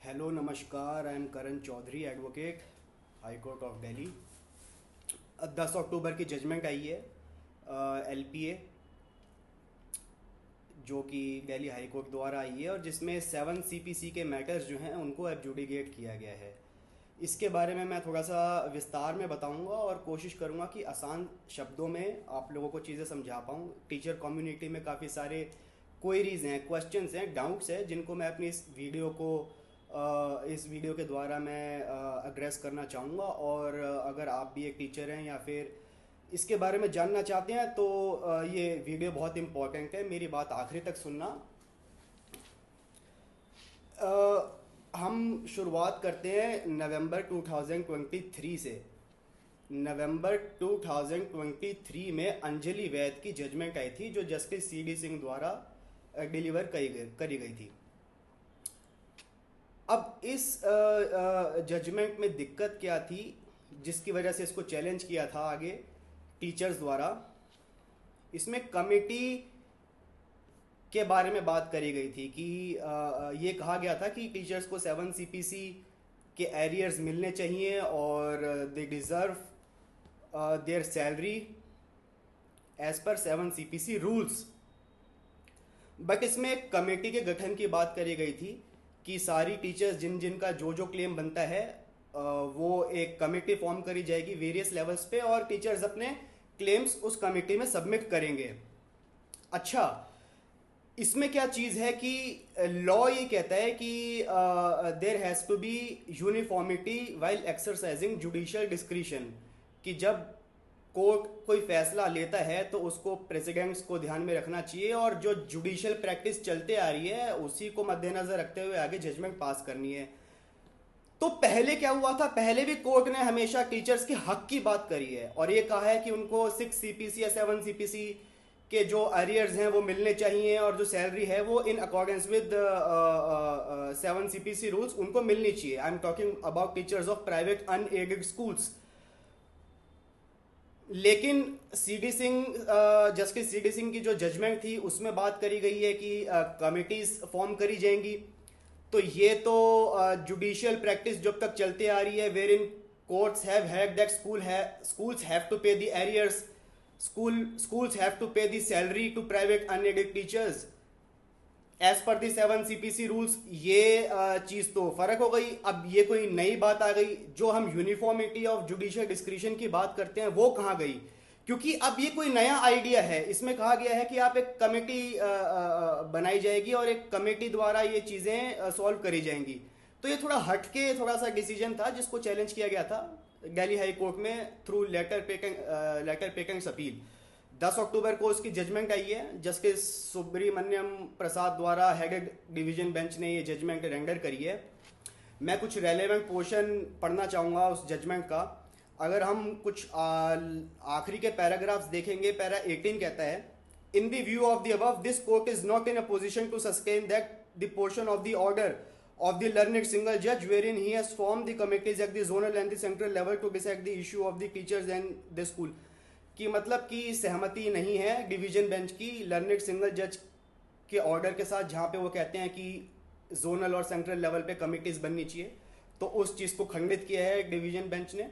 Hello नमस्कार, I am Karan Chaudhary, advocate, High Court of Delhi. 10 अक्टूबर की जजमेंट आई है एलपीए, जो कि दिल्ली हाई कोर्ट द्वारा आई है, और जिसमें 7 सीपीसी के मैटर्स जो हैं उनको एडजुडिकेट किया गया है। इसके बारे में मैं थोड़ा सा विस्तार में बताऊंगा और कोशिश करूंगा कि आसान शब्दों में आप लोगों को चीज़ें समझा पाऊँ। टीचर कम्युनिटी में काफ़ी सारे क्वेरीज हैं, क्वेश्चंस हैं, डाउट्स हैं, जिनको मैं अपनी इस वीडियो के द्वारा मैं एड्रेस करना चाहूँगा। और अगर आप भी एक टीचर हैं या फिर इसके बारे में जानना चाहते हैं तो ये वीडियो बहुत इम्पोर्टेंट है, मेरी बात आखिरी तक सुनना। हम शुरुआत करते हैं नवंबर 2023 से। नवंबर 2023 में अंजलि वैद की जजमेंट आई थी, जो जस्टिस सीडी सिंह द्वारा डिलीवर करी गई थी। अब इस जजमेंट में दिक्कत क्या थी, जिसकी वजह से इसको चैलेंज किया था आगे टीचर्स द्वारा। इसमें कमेटी के बारे में बात करी गई थी कि ये कहा गया था कि टीचर्स को 7 सीपीसी के एरियर्स मिलने चाहिए और they deserve their salary as per 7 CPC rules. But इसमें एक कमेटी के गठन की बात करी गई थी कि सारी टीचर्स जिन जिनका जो जो क्लेम बनता है वो एक कमेटी फॉर्म करी जाएगी वेरियस लेवल्स पे, और टीचर्स अपने क्लेम्स उस कमेटी में सबमिट करेंगे। अच्छा, इसमें क्या चीज़ है कि लॉ ये कहता है कि there has to be uniformity while exercising judicial discretion, कि जब कोर्ट कोई फैसला लेता है तो उसको प्रेसिडेंट्स को ध्यान में रखना चाहिए, और जो जुडिशियल प्रैक्टिस चलते आ रही है उसी को मद्देनजर रखते हुए आगे जजमेंट पास करनी है। तो पहले क्या हुआ था, पहले भी कोर्ट ने हमेशा टीचर्स के हक की बात करी है और ये कहा है कि उनको 6 सीपीसी या 7 सीपीसी के जो अरियर्स हैं वो मिलने चाहिए, और जो सैलरी है वो in accordance with 7 CPC rules उनको मिलनी चाहिए। I am talking about teachers of private unaided schools. लेकिन CD Singh, justice CD Singh की जो जजमेंट थी उसमें बात करी गई है कि कमिटीज फॉर्म करी जाएंगी। तो ये तो जुडिशियल प्रैक्टिस जब तक चलते आ रही है, wherein courts have had that schools have to pay the arrears, schools have to pay the salary to private unaided teachers as per the 7 CPC rules. ये चीज तो फर्क हो गई। अब ये कोई नई बात आ गई, जो हम यूनिफॉर्मिटी ऑफ जुडिशियल डिस्क्रिशन की बात करते हैं वो कहाँ गई, क्योंकि अब ये कोई नया आइडिया है। इसमें कहा गया है कि आप एक कमेटी बनाई जाएगी और एक कमेटी द्वारा ये चीजें सॉल्व करी जाएंगी। तो ये थोड़ा हटके थोड़ा सा डिसीजन था जिसको चैलेंज किया गया था दिल्ली हाई कोर्ट में थ्रू लेटर पेकिंग अपील। 10 अक्टूबर को उसकी जजमेंट आई है। जस्टिस सुब्रमण्यम प्रसाद द्वारा हेडेड डिवीजन बेंच ने ये जजमेंट रेंडर करी है। मैं कुछ रेलेवेंट पोर्शन पढ़ना चाहूँगा उस जजमेंट का। अगर हम कुछ आखिरी के पैराग्राफ्स देखेंगे, पैरा 18 कहता है, in the view of the above this court is not in a position to sustain that the portion of the order of the learned single judge wherein he has formed the committees at the zonal and the central level to decide the issue of the teachers and the school। कि मतलब कि सहमति नहीं है division bench की learned single जज के order के साथ, जहाँ पे वो कहते हैं कि जोनल और सेंट्रल लेवल पे कमिटीज बननी चाहिए। तो उस चीज़ को खंडित किया है डिवीजन बेंच ने।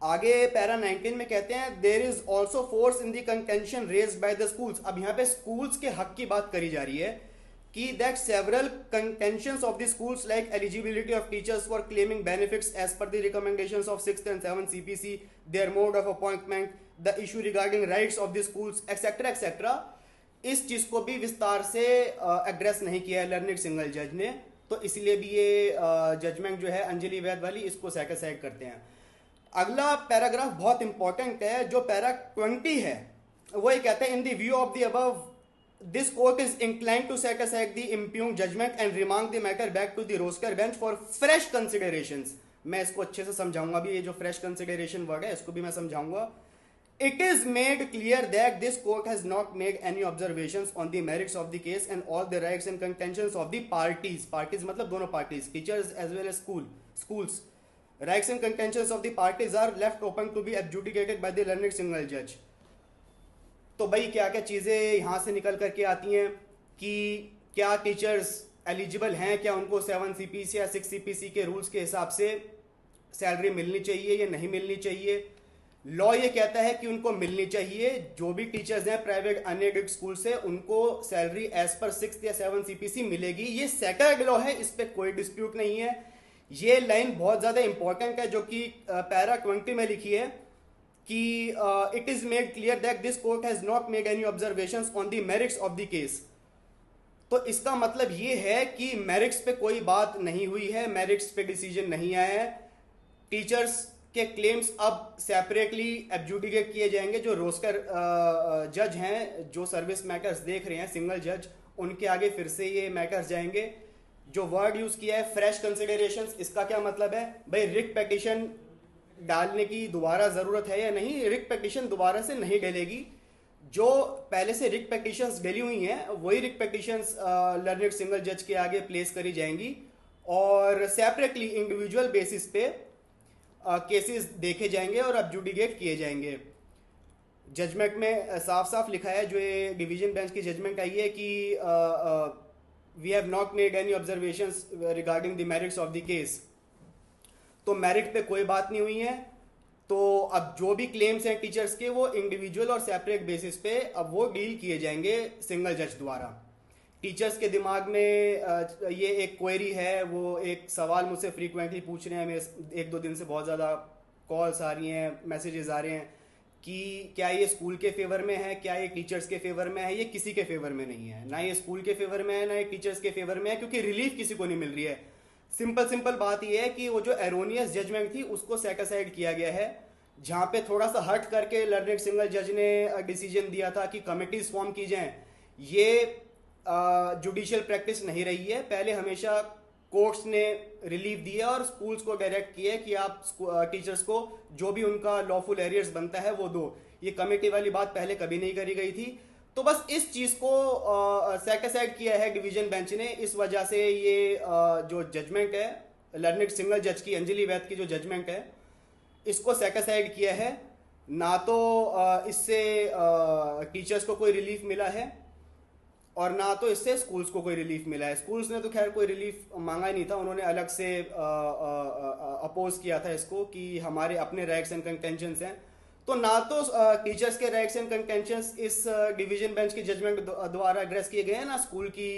आगे पैरा 19 में कहते हैं there is also force in the contention raised by the schools. अब यहाँ पे स्कूल्स के हक की बात करी जा रही है कि that several contentions of the schools like eligibility of teachers for claiming benefits as per the recommendations of 6th and 7th CPC, their mode of appointment, the issue regarding rights of the schools, etc. etc. इस चीज को भी विस्तार से address नहीं किया है learning single जज ने। तो इसलिए भी ये जजमेंट जो है अंजलि वैद वाली, इसको सेटिस्फाइड करते हैं। अगला पैराग्राफ बहुत इंपॉर्टेंट है, जो पैरा 20 है, वो ये कहता है in the view of the above this court is inclined to set aside the impugned judgment and remand the matter back to the roster bench for fresh considerations। मैं इसको अच्छे से समझाऊंगा भी, ये जो fresh consideration वर्ड है इसको भी मैं समझाऊंगा। It is made clear that this court has not made any observations on the merits of the case and all the rights and contentions of the parties मतलब दोनों parties, teachers as well as schools, rights and contentions of the parties are left open to be adjudicated by the learned single judge। तो भाई क्या क्या चीज़ें यहाँ से निकल करके आती हैं कि क्या टीचर्स एलिजिबल हैं, क्या उनको 7 CPC या 6 CPC के रूल्स के हिसाब से सैलरी मिलनी चाहिए या नहीं मिलनी चाहिए। लॉ ये कहता है कि उनको मिलनी चाहिए। जो भी टीचर्स हैं प्राइवेट अनएडेड स्कूल से, उनको सैलरी एज पर 6 या 7 CPC मिलेगी। ये सेटल्ड लॉ है, इस पर कोई डिस्प्यूट नहीं है। ये लाइन बहुत ज़्यादा इंपॉर्टेंट है जो कि पैरा 20 में लिखी है कि it is made clear that this court has not made any observations on the merits of the case. तो इसका मतलब ये है कि मेरिट्स पे कोई बात नहीं हुई है, मेरिट्स पे डिसीजन नहीं आया है। टीचर्स के क्लेम्स अब सेपरेटली एडजुडिकेट किए जाएंगे। जो रोस्टर जज हैं, जो सर्विस मैटर्स देख रहे हैं, सिंगल जज, उनके आगे फिर से ये मैटर्स जाएंगे। जो वर्ड यूज किया है फ्रेश कंसिडरेशंस, इसका क्या मतलब है भाई? रिट पिटीशन डालने की दोबारा जरूरत है या नहीं? रिट पिटीशन दोबारा से नहीं डलेगी। जो पहले से रिट पिटीशंस डली हुई हैं वही रिट पिटीशंस लर्नेड सिंगल जज के आगे प्लेस करी जाएंगी और सेपरेटली इंडिविजुअल बेसिस पे केसेस देखे जाएंगे और एडजुडिकेट किए जाएंगे। जजमेंट में साफ साफ लिखा है, जो ये डिवीजन बेंच की जजमेंट आई है कि we have not made any observations regarding the merits of the case. तो मेरिट पे कोई बात नहीं हुई है। तो अब जो भी क्लेम्स हैं टीचर्स के, वो इंडिविजुअल और सेपरेट बेसिस पे अब वो डील किए जाएंगे सिंगल जज द्वारा। टीचर्स के दिमाग में ये एक क्वेरी है, वो एक सवाल मुझसे फ्रीक्वेंटली पूछ रहे हैं। मेरे 1-2 दिन से बहुत ज़्यादा कॉल्स आ रही हैं, मैसेजेस आ रहे हैं कि क्या ये स्कूल के फेवर में है, क्या ये टीचर्स के फेवर में है? ये किसी के फेवर में नहीं है, ना ये स्कूल के फेवर में है, ना ये टीचर्स के फेवर में है, क्योंकि रिलीफ किसी को नहीं मिल रही है। सिंपल बात ये है कि वो जो एरोनियस जजमेंट थी उसको सेट असाइड किया गया है। जहाँ पे थोड़ा सा हट करके लर्नेड सिंगल जज ने डिसीजन दिया था कि कमिटीज फॉर्म की जाएं, ये जुडिशियल प्रैक्टिस नहीं रही है। पहले हमेशा कोर्ट्स ने रिलीफ दिया और स्कूल्स को डायरेक्ट किया कि आप टीचर्स को जो भी उनका लॉफुल एरियर्स बनता है वो दो। ये कमेटी वाली बात पहले कभी नहीं करी गई थी। तो बस इस चीज को सेट असाइड किया है डिवीजन बेंच ने। इस वजह से ये जो जजमेंट है लर्नेड सिंगल जज की, अंजलि वैद की जो जजमेंट है, इसको सेट असाइड किया है। ना तो इससे टीचर्स को कोई रिलीफ मिला है और ना तो इससे स्कूल्स को कोई रिलीफ मिला है। स्कूल्स ने तो खैर कोई रिलीफ मांगा ही नहीं था, उन्होंने अलग से अपोज किया था इसको कि हमारे अपने राइट्स एंड कंटेंशंस हैं। तो ना तो टीचर्स के राइट्स एंड कंटेंशंस इस डिवीजन बेंच की जजमेंट द्वारा एड्रेस किए गए हैं, ना स्कूल की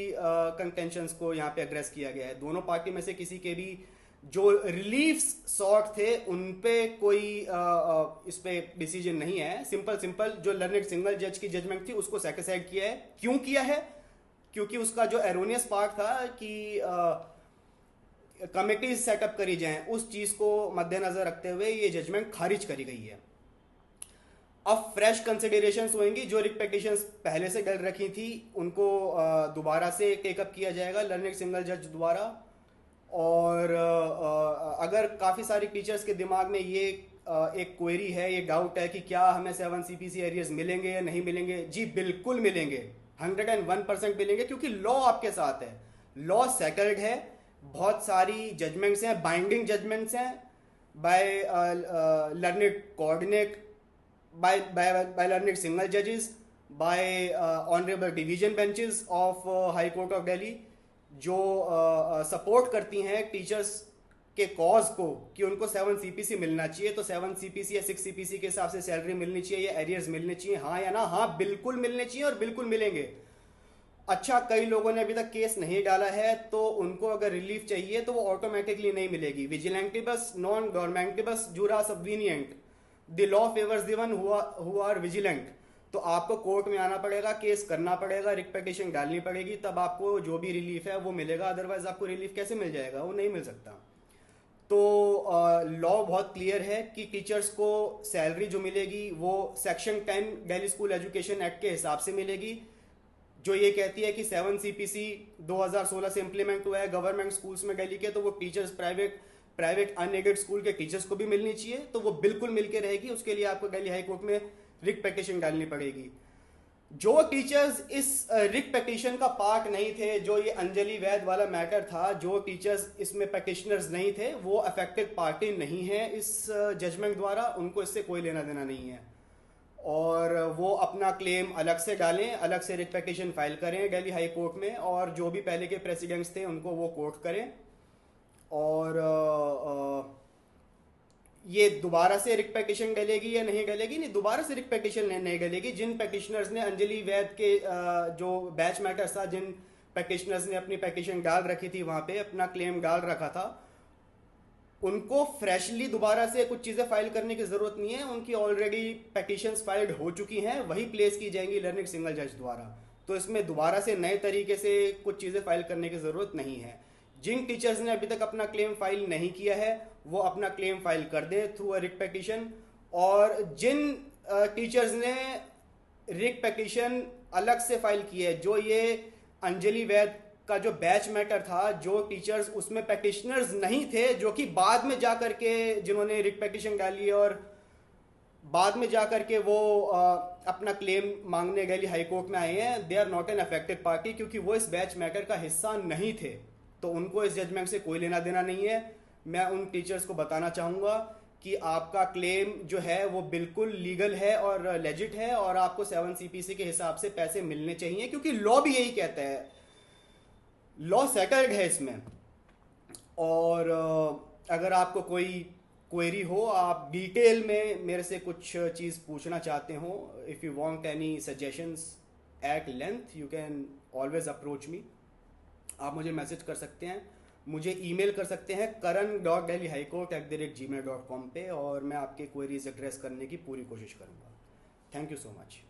कंटेंशंस को यहाँ पे एड्रेस किया गया है। दोनों पार्टी में से किसी के भी जो रिलीफ सॉर्ट थे उन पे कोई इस पे डिसीजन नहीं है। सिंपल जो लर्नेड सिंगल जज की जजमेंट थी उसको सेटिस्फाइड किया है। क्यों किया है? क्योंकि उसका जो एरोनियस पार्ट था कि कमिटीज सेटअप करी जाएं, उस चीज को मद्देनजर रखते हुए ये जजमेंट खारिज करी गई है। अब फ्रेश कंसिडरेशंस होंगी। जो रिट पिटीशंस पहले से डल रखी थी उनको दोबारा से टेकअप किया जाएगा लर्नेड सिंगल जज द्वारा। और अगर काफ़ी सारी टीचर्स के दिमाग में ये एक क्वेरी है, ये डाउट है कि क्या हमें 7 CPC एरियर्स मिलेंगे या नहीं मिलेंगे, जी बिल्कुल मिलेंगे, 101% मिलेंगे, क्योंकि लॉ आपके साथ है, लॉ सेटल्ड है। बहुत सारी जजमेंट्स हैं, बाइंडिंग जजमेंट्स हैं by learned coordinate, by learned single judges, by honorable division benches of High Court of Delhi, जो सपोर्ट करती हैं टीचर्स के कॉज को कि उनको 7 CPC मिलना चाहिए। तो 7 CPC या 6 CPC के हिसाब से सैलरी मिलनी चाहिए या एरियर्स मिलने चाहिए, हाँ या ना? हाँ, बिल्कुल मिलने चाहिए और बिल्कुल मिलेंगे। अच्छा, कई लोगों ने अभी तक केस नहीं डाला है, तो उनको अगर रिलीफ चाहिए तो वो ऑटोमेटिकली नहीं मिलेगी। विजिलेंटिबस नॉन गवर्नमेंटिबस जुरा सबवीनियंट, the law favours the one who are vigilant. तो आपको कोर्ट में आना पड़ेगा, केस करना पड़ेगा, रिट पिटीशन डालनी पड़ेगी, तब आपको जो भी रिलीफ है वो मिलेगा। अदरवाइज आपको रिलीफ कैसे मिल जाएगा? वो नहीं मिल सकता। तो लॉ बहुत क्लियर है कि टीचर्स को सैलरी जो मिलेगी वो section 10 Delhi school education act के हिसाब से मिलेगी, जो ये कहती है कि 7 CPC 2016 से इंप्लीमेंट हुआ है गवर्नमेंट स्कूल्स में दिल्ली के। तो वो टीचर्स प्राइवेट अनएडेड स्कूल के टीचर्स को भी मिलनी चाहिए, तो वो बिल्कुल मिलके रहेगी। उसके लिए आपको दिल्ली हाई कोर्ट में रिट पिटीशन डालनी पड़ेगी। जो टीचर्स इस रिट पिटीशन का पार्ट नहीं थे, जो ये अंजलि वैद वाला मैटर था, जो टीचर्स इसमें पिटिशनर्स नहीं थे, वो अफेक्टेड पार्टी नहीं है इस जजमेंट द्वारा, उनको इससे कोई लेना देना नहीं है। और वो अपना क्लेम अलग से डालें, अलग से रिट पिटीशन फाइल करें दिल्ली हाई कोर्ट में, और जो भी पहले के प्रेसिडेंट्स थे उनको वो कोर्ट करें। और ये दोबारा से रिट पिटीशन डलेगी या नहीं डलेगी? नहीं, दोबारा से रिट पिटीशन नहीं डलेगी। जिन पिटिशनर्स ने अंजलि वैद के जो बैच मैटर्स था, जिन पिटिशनर्स ने अपनी पिटीशन डाल रखी थी वहां पे, अपना क्लेम डाल रखा था, उनको फ्रेशली दोबारा से कुछ चीज़ें फाइल करने की ज़रूरत नहीं है। उनकी ऑलरेडी पिटिशंस फाइल्ड हो चुकी हैं, वही प्लेस की जाएंगी लर्निंग सिंगल जज द्वारा। तो इसमें दोबारा से नए तरीके से कुछ चीज़ें फाइल करने की ज़रूरत नहीं है। जिन टीचर्स ने अभी तक अपना क्लेम फाइल नहीं किया है वो अपना क्लेम फाइल कर दे थ्रू अ रिट पिटीशन। और जिन टीचर्स ने रिट पिटीशन अलग से फाइल की है, जो ये अंजलि वैद का जो बैच मैटर था, जो टीचर्स उसमें पिटिशनर्स नहीं थे, जो कि बाद में जा करके जिन्होंने रिट पिटीशन डाली और बाद में जा करके वो अपना क्लेम मांगने दिल्ली हाई कोर्ट में आए हैं, they are not an affected party, क्योंकि वो इस बैच मैटर का हिस्सा नहीं थे, तो उनको इस जजमेंट से कोई लेना देना नहीं है। मैं उन टीचर्स को बताना चाहूँगा कि आपका क्लेम जो है वो बिल्कुल लीगल है और लेजिट है, और आपको 7 CPC के हिसाब से पैसे मिलने चाहिए, क्योंकि लॉ भी यही कहता है, लॉ सेटल्ड है इसमें। और अगर आपको कोई क्वेरी हो, आप डिटेल में मेरे से कुछ चीज़ पूछना चाहते हो, if you want any suggestions at length, you can always approach me. आप मुझे मैसेज कर सकते हैं, मुझे ईमेल कर सकते हैं karan.delhihighcourt@gmail.com पे, और मैं आपके क्वेरीज एड्रेस करने की पूरी कोशिश करूँगा। Thank you so much.